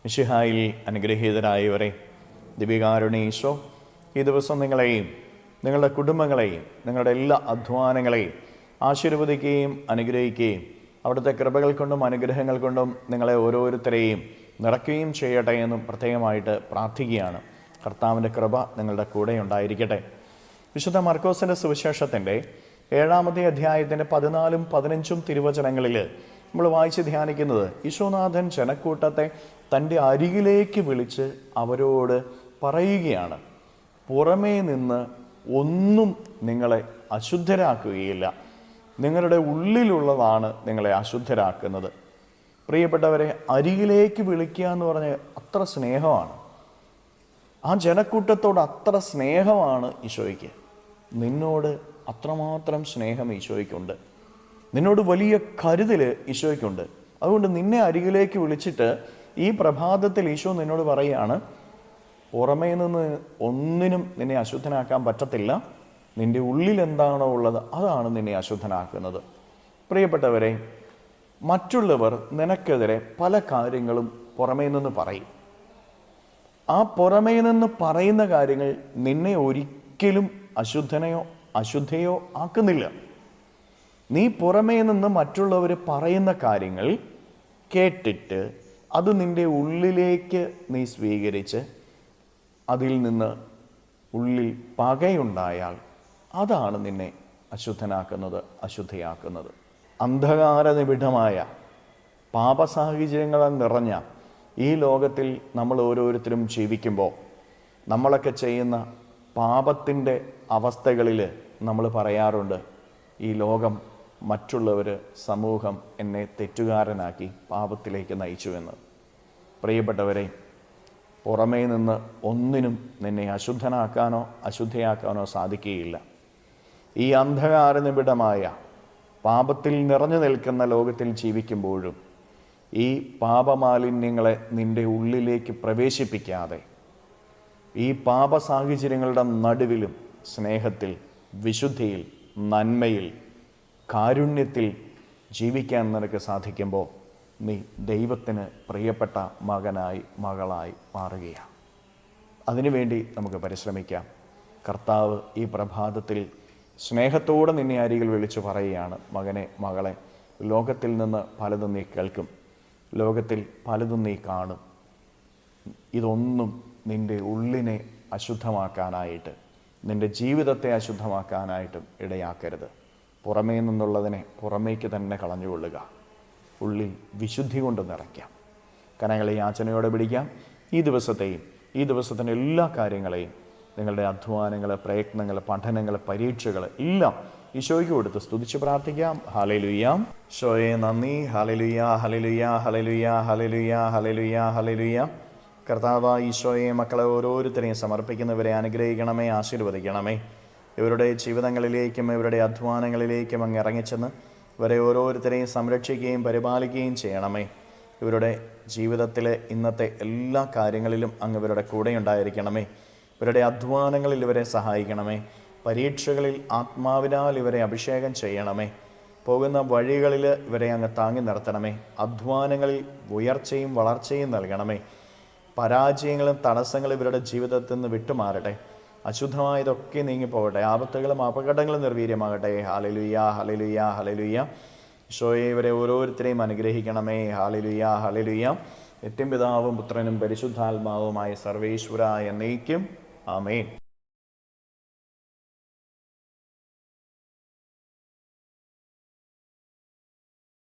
മിശിഹായിൽ അനുഗ്രഹീതരായവരെ, ദിവികാരുണ്യ ഈശോ ഈ ദിവസം നിങ്ങളെയും നിങ്ങളുടെ കുടുംബങ്ങളെയും നിങ്ങളുടെ എല്ലാ അധ്വാനങ്ങളെയും ആശീർവദിക്കുകയും അനുഗ്രഹിക്കുകയും അവിടുത്തെ കൃപകൾ കൊണ്ടും അനുഗ്രഹങ്ങൾ കൊണ്ടും നിങ്ങളെ ഓരോരുത്തരെയും നിറയ്ക്കുകയും ചെയ്യട്ടെ എന്നും പ്രത്യേകമായിട്ട് പ്രാർത്ഥിക്കുകയാണ്. കർത്താവിൻ്റെ കൃപ നിങ്ങളുടെ കൂടെ ഉണ്ടായിരിക്കട്ടെ. വിശുദ്ധ മർക്കോസിൻ്റെ സുവിശേഷത്തിൻ്റെ 7-ാമത്തെ അധ്യായത്തിൻ്റെ 14-15 തിരുവചനങ്ങളിൽ നമ്മൾ വായിച്ച് ധ്യാനിക്കുന്നത്, ഈശോനാഥൻ ജനക്കൂട്ടത്തെ തൻ്റെ അരികിലേക്ക് വിളിച്ച് അവരോട് പറയുകയാണ്, പുറമേ നിന്ന് ഒന്നും നിങ്ങളെ അശുദ്ധരാക്കുകയില്ല, നിങ്ങളുടെ ഉള്ളിലുള്ളതാണ് നിങ്ങളെ അശുദ്ധരാക്കുന്നത്. പ്രിയപ്പെട്ടവരെ, അരികിലേക്ക് വിളിക്കുക എന്ന് പറഞ്ഞാൽ അത്ര സ്നേഹമാണ്. ആ ജനക്കൂട്ടത്തോട് അത്ര സ്നേഹമാണ് ഈശോയ്ക്ക്. നിന്നോട് അത്രമാത്രം സ്നേഹം ഈശോയ്ക്കുണ്ട്. നിന്നോട് വലിയ കരുതൽ ഈശോയ്ക്കുണ്ട്. അതുകൊണ്ട് നിന്നെ അരികിലേക്ക് വിളിച്ചിട്ട് ഈ പ്രഭാതത്തിൽ ഈശോ നിന്നോട് പറയുകയാണ്, പുറമേ നിന്ന് ഒന്നിനും നിന്നെ അശുദ്ധനാക്കാൻ പറ്റത്തില്ല, നിൻ്റെ ഉള്ളിൽ എന്താണോ ഉള്ളത് അതാണ് നിന്നെ അശുദ്ധനാക്കുന്നത്. പ്രിയപ്പെട്ടവരെ, മറ്റുള്ളവർ നിനക്കെതിരെ പല കാര്യങ്ങളും പുറമേ നിന്ന് പറയും. ആ പുറമേ നിന്ന് പറയുന്ന കാര്യങ്ങൾ നിന്നെ ഒരിക്കലും അശുദ്ധയോ ആക്കുന്നില്ല. നീ പുറമേ നിന്ന് മറ്റുള്ളവർ പറയുന്ന കാര്യങ്ങൾ കേട്ടിട്ട് അത് നിൻ്റെ ഉള്ളിലേക്ക് നീ സ്വീകരിച്ച് അതിൽ നിന്ന് ഉള്ളിൽ പകയുണ്ടായാൽ അതാണ് നിന്നെ അശുദ്ധനാക്കുന്നത്, അശുദ്ധയാക്കുന്നത്. അന്ധകാര നിബിഡമായ പാപസാഹചര്യങ്ങളാൽ നിറഞ്ഞ ഈ ലോകത്തിൽ നമ്മൾ ഓരോരുത്തരും ജീവിക്കുമ്പോൾ നമ്മളൊക്കെ ചെയ്യുന്ന പാപത്തിൻ്റെ അവസ്ഥകളിൽ നമ്മൾ പറയാറുണ്ട്, ഈ ലോകം, മറ്റുള്ളവർ, സമൂഹം എന്നെ തെറ്റുകാരനാക്കി പാപത്തിലേക്ക് നയിച്ചുവെന്ന്. പ്രിയപ്പെട്ടവരെ, പുറമേ നിന്ന് ഒന്നിനും നിന്നെ അശുദ്ധനാക്കാനോ അശുദ്ധയാക്കാനോ സാധിക്കുകയില്ല. ഈ അന്ധകാര നിബിഡമായ പാപത്തിൽ നിറഞ്ഞു നിൽക്കുന്ന ലോകത്തിൽ ജീവിക്കുമ്പോഴും ഈ പാപമാലിന്യങ്ങളെ നിൻ്റെ ഉള്ളിലേക്ക് പ്രവേശിപ്പിക്കാതെ ഈ പാപ സാഹചര്യങ്ങളുടെ നടുവിലും സ്നേഹത്തിൽ, വിശുദ്ധിയിൽ, നന്മയിൽ, കാരുണ്യത്തിൽ ജീവിക്കാൻ നിനക്ക് സാധിക്കുമ്പോൾ നീ ദൈവത്തിന് പ്രിയപ്പെട്ട മകനായി, മകളായി മാറുകയാണ്. അതിനുവേണ്ടി നമുക്ക് പരിശ്രമിക്കാം. കർത്താവ് ഈ പ്രഭാതത്തിൽ സ്നേഹത്തോടെ നിന്നെ അരികിൽ വിളിച്ചു പറയുകയാണ്, മകനെ, മകളെ, ലോകത്തിൽ നിന്ന് പലതും നീ കേൾക്കും, ലോകത്തിൽ പലതും നീ കാണും. ഇതൊന്നും നിൻ്റെ ഉള്ളിനെ അശുദ്ധമാക്കാനായിട്ട്, നിൻ്റെ ജീവിതത്തെ അശുദ്ധമാക്കാനായിട്ടും ഇടയാക്കരുത്. പുറമേ നിന്നുള്ളതിനെ പുറമേക്ക് തന്നെ കളഞ്ഞുകൊള്ളുക. ഉള്ളിൽ വിശുദ്ധി കൊണ്ട് നിറയ്ക്കാം. കരങ്ങളെ യാചനയോടെ പിടിക്കാം. ഈ ദിവസത്തിൻ്റെ എല്ലാ കാര്യങ്ങളെയും, നിങ്ങളുടെ അധ്വാനങ്ങൾ, പ്രയത്നങ്ങൾ, പഠനങ്ങൾ, പരീക്ഷകൾ എല്ലാം ഈശോയ്ക്ക് കൊടുത്ത് സ്തുതിച്ച് പ്രാർത്ഥിക്കാം. ഹല്ലേലൂയ. ഈശോയെ നന്ദി. Hallelujah, hallelujah, hallelujah, hallelujah, hallelujah, hallelujah. കർത്താവ് ഈശോയെ, മക്കളെ ഓരോരുത്തരെയും സമർപ്പിക്കുന്നവരെ അനുഗ്രഹിക്കണമേ, ആശീർവദിക്കണമേ. ഇവരുടെ ജീവിതങ്ങളിലേക്കും ഇവരുടെ അധ്വാനങ്ങളിലേക്കും അങ്ങ് ഇറങ്ങിച്ചെന്ന് ഇവരെ ഓരോരുത്തരെയും സംരക്ഷിക്കുകയും പരിപാലിക്കുകയും ചെയ്യണമേ. ഇവരുടെ ജീവിതത്തിലെ ഇന്നത്തെ എല്ലാ കാര്യങ്ങളിലും അങ്ങ് ഇവരുടെ കൂടെ ഉണ്ടായിരിക്കണമേ. ഇവരുടെ അധ്വാനങ്ങളിൽ ഇവരെ സഹായിക്കണമേ. പരീക്ഷകളിൽ ആത്മാവിനാൽ ഇവരെ അഭിഷേകം ചെയ്യണമേ. പോകുന്ന വഴികളിൽ ഇവരെ അങ്ങ് താങ്ങി നിർത്തണമേ. അധ്വാനങ്ങളിൽ ഉയർച്ചയും വളർച്ചയും നൽകണമേ. പരാജയങ്ങളും തടസ്സങ്ങളും ഇവരുടെ ജീവിതത്തിൽ നിന്ന് വിട്ടുമാറട്ടെ. അശുദ്ധമായതൊക്കെ നീങ്ങിപ്പോകട്ടെ. ആപത്തുകളും അപകടങ്ങളും നിർവീര്യമാകട്ടെ. Hallelujah, hallelujah, hallelujah. ഈശോയെ, ഇവരെ ഓരോരുത്തരെയും അനുഗ്രഹിക്കണമേ. Hallelujah, hallelujah. നിത്യപിതാവും പുത്രനും പരിശുദ്ധാത്മാവുമായ സർവേശ്വര എന്നേക്കും ആമേൻ.